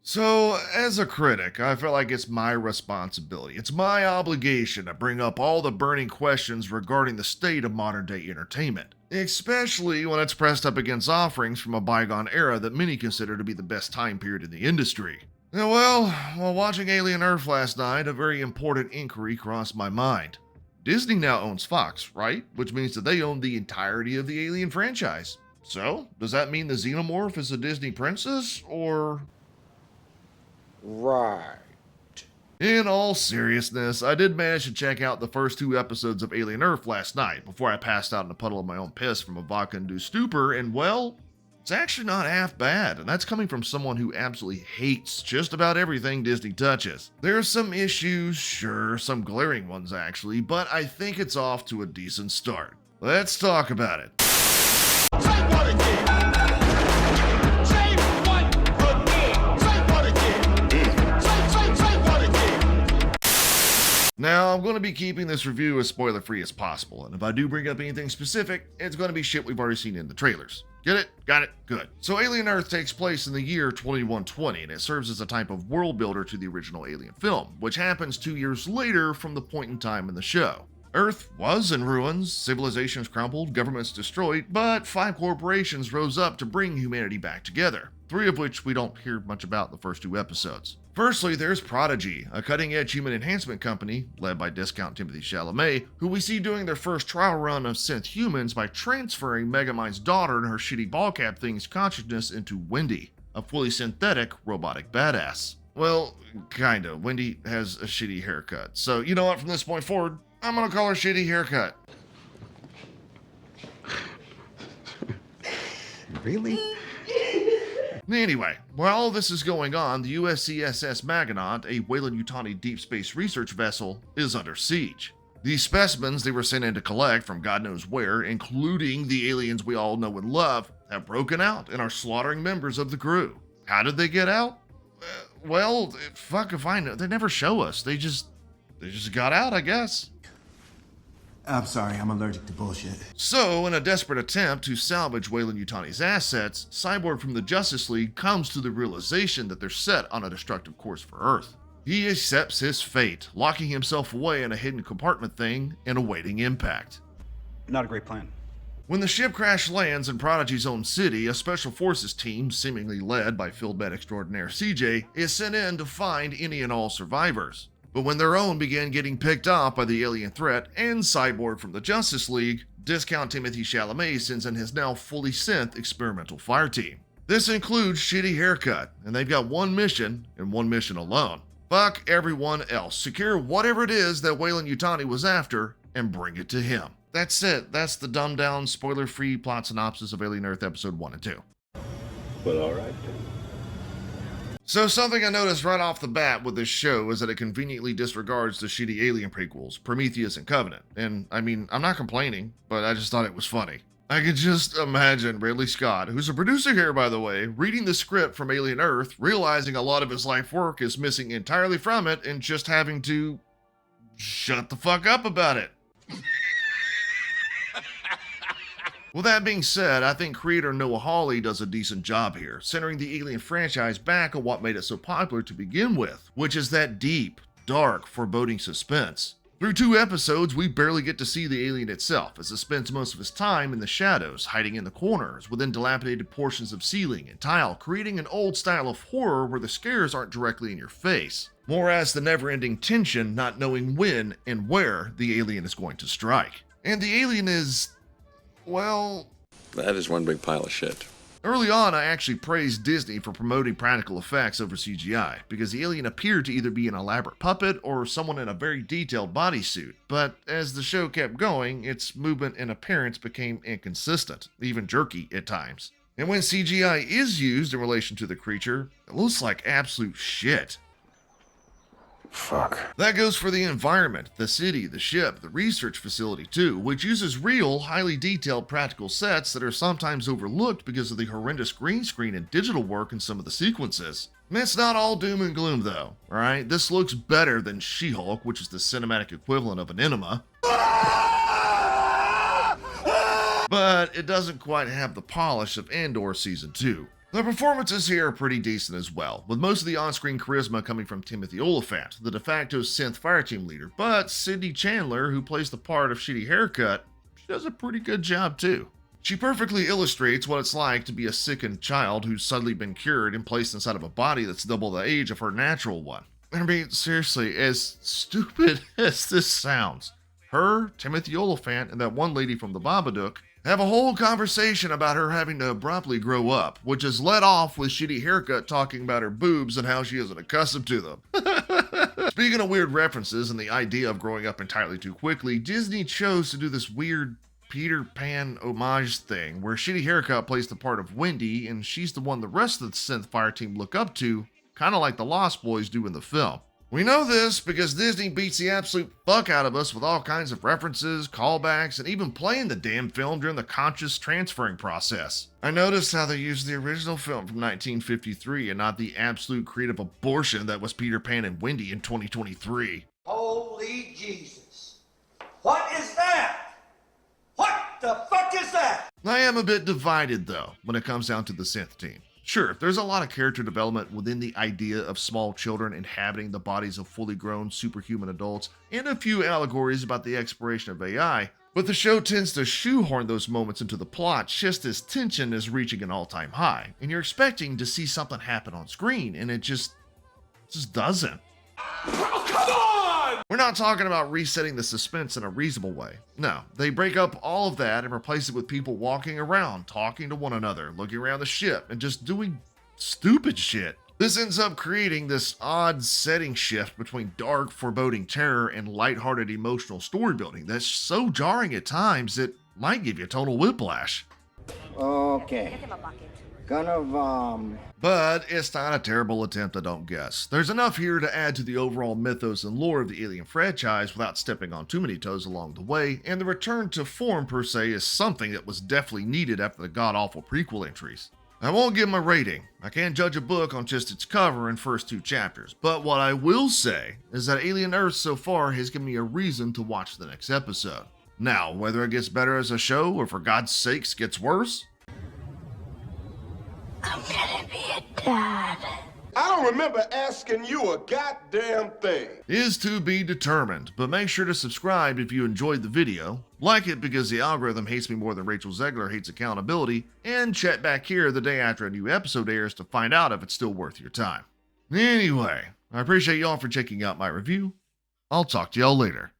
So, as a critic, I feel like it's my responsibility. It's my obligation to bring up all the burning questions regarding the state of modern day entertainment, especially when it's pressed up against offerings from a bygone era that many consider to be the best time period in the industry. And well, while watching Alien Earth last night, a very important inquiry crossed my mind. Disney now owns Fox, right? Which means that they own the entirety of the Alien franchise. So, does that mean the Xenomorph is a Disney princess, or Right. In all seriousness, I did manage to check out the first two episodes of Alien Earth last night before I passed out in a puddle of my own piss from a vodka-induced stupor, and well, it's actually not half bad, and that's coming from someone who absolutely hates just about everything Disney touches. There are some issues, sure, some glaring ones actually, but I think it's off to a decent start. Let's talk about it. Say what again? Say what again? Say what again? Say what again? Now, I'm going to be keeping this review as spoiler-free as possible, and if I do bring up anything specific, it's going to be shit we've already seen in the trailers. Get it? Got it? Good. So Alien Earth takes place in the year 2120, and it serves as a type of world builder to the original Alien film, which happens 2 years later from the point in time in the show. Earth was in ruins, civilizations crumbled, governments destroyed, but 5 corporations rose up to bring humanity back together, 3 of which we don't hear much about in the first 2 episodes. Firstly, there's Prodigy, a cutting-edge human enhancement company, led by discount Timothy Chalamet, who we see doing their first trial run of synth humans by transferring Megamind's daughter and her shitty ballcap thing's consciousness into Wendy, a fully synthetic robotic badass. Well, kinda. Wendy has a shitty haircut, so you know what, from this point forward, I'm gonna call her Shitty Haircut. Really? Anyway, while all this is going on, the USCSS Magonaut, a Weyland-Yutani deep space research vessel, is under siege. These specimens they were sent in to collect from God knows where, including the aliens we all know and love, have broken out and are slaughtering members of the crew. How did they get out? Well, fuck if I know. They never show us. They just got out, I guess. I'm sorry, I'm allergic to bullshit. So, in a desperate attempt to salvage Weyland-Yutani's assets, Cyborg from the Justice League comes to the realization that they're set on a destructive course for Earth. He accepts his fate, locking himself away in a hidden compartment thing and awaiting impact. Not a great plan. When the ship crash lands in Prodigy's own city, a special forces team, seemingly led by field med extraordinaire CJ, is sent in to find any and all survivors. But when their own began getting picked off by the alien threat and Cyborg from the Justice League, discount Timothy Chalamet sends in his now fully synth experimental fire team. This includes Shitty Haircut, and they've got one mission, and one mission alone. Fuck everyone else. Secure whatever it is that Weyland-Yutani was after, and bring it to him. That's it. That's the dumbed-down, spoiler-free plot synopsis of Alien Earth Episode 1 and 2. Well, all right then. So something I noticed right off the bat with this show is that it conveniently disregards the shitty Alien prequels, Prometheus and Covenant. And I mean, I'm not complaining, but I just thought it was funny. I could just imagine Ridley Scott, who's a producer here by the way, reading the script from Alien Earth, realizing a lot of his life work is missing entirely from it, and just having to shut the fuck up about it. With that being said, I think creator Noah Hawley does a decent job here, centering the Alien franchise back on what made it so popular to begin with, which is that deep, dark, foreboding suspense. Through 2 episodes, we barely get to see the alien itself, as it spends most of his time in the shadows, hiding in the corners, within dilapidated portions of ceiling and tile, creating an old style of horror where the scares aren't directly in your face, more as the never-ending tension not knowing when and where the alien is going to strike. And the alien is, well, That is one big pile of shit. early on, I actually praised Disney for promoting practical effects over CGI, because the alien appeared to either be an elaborate puppet or someone in a very detailed bodysuit. But as the show kept going, its movement and appearance became inconsistent, even jerky at times. And when CGI is used in relation to the creature, it looks like absolute shit. Fuck. That goes for the environment, the city, the ship, the research facility too, which uses real, highly detailed practical sets that are sometimes overlooked because of the horrendous green screen and digital work in some of the sequences. And it's not all doom and gloom though, alright? This looks better than She-Hulk, which is the cinematic equivalent of an enema. But it doesn't quite have the polish of Andor Season 2. The performances here are pretty decent as well, with most of the on-screen charisma coming from Timothy Oliphant, the de facto synth fireteam leader, but Sydney Chandler, who plays the part of Shitty Haircut, she does a pretty good job too. She perfectly illustrates what it's like to be a sickened child who's suddenly been cured and placed inside of a body that's double the age of her natural one. I mean, seriously, as stupid as this sounds, her, Timothy Oliphant, and that one lady from the Babadook have a whole conversation about her having to abruptly grow up, which is led off with Shitty Haircut talking about her boobs and how she isn't accustomed to them. Speaking of weird references and the idea of growing up entirely too quickly, Disney chose to do this weird Peter Pan homage thing where Shitty Haircut plays the part of Wendy and she's the one the rest of the synth fire team look up to, kind of like the Lost Boys do in the film. We know this because Disney beats the absolute fuck out of us with all kinds of references, callbacks, and even playing the damn film during the conscious transferring process. I noticed how they used the original film from 1953 and not the absolute creative abortion that was Peter Pan and Wendy in 2023. Holy Jesus. What is that? What the fuck is that? I am a bit divided though when it comes down to the synth team. Sure, there's a lot of character development within the idea of small children inhabiting the bodies of fully grown superhuman adults, and a few allegories about the exploration of AI, but the show tends to shoehorn those moments into the plot just as tension is reaching an all-time high, and you're expecting to see something happen on screen, and it just doesn't. Oh, come on! We're not talking about resetting the suspense in a reasonable way. No, they break up all of that and replace it with people walking around, talking to one another, looking around the ship, and just doing stupid shit. This ends up creating this odd setting shift between dark, foreboding terror and lighthearted emotional story building that's so jarring at times it might give you total whiplash. Okay. But it's not a terrible attempt, I don't guess. There's enough here to add to the overall mythos and lore of the Alien franchise without stepping on too many toes along the way, and the return to form per se is something that was definitely needed after the god-awful prequel entries. I won't give them a rating. I can't judge a book on just its cover and first 2 chapters, but what I will say is that Alien Earth so far has given me a reason to watch the next episode. Now, whether it gets better as a show or for God's sakes gets worse, I'm gonna be a dad. I don't remember asking you a goddamn thing. is to be determined, but make sure to subscribe if you enjoyed the video, like it because the algorithm hates me more than Rachel Zegler hates accountability, and check back here the day after a new episode airs to find out if it's still worth your time. Anyway, I appreciate y'all for checking out my review. I'll talk to y'all later.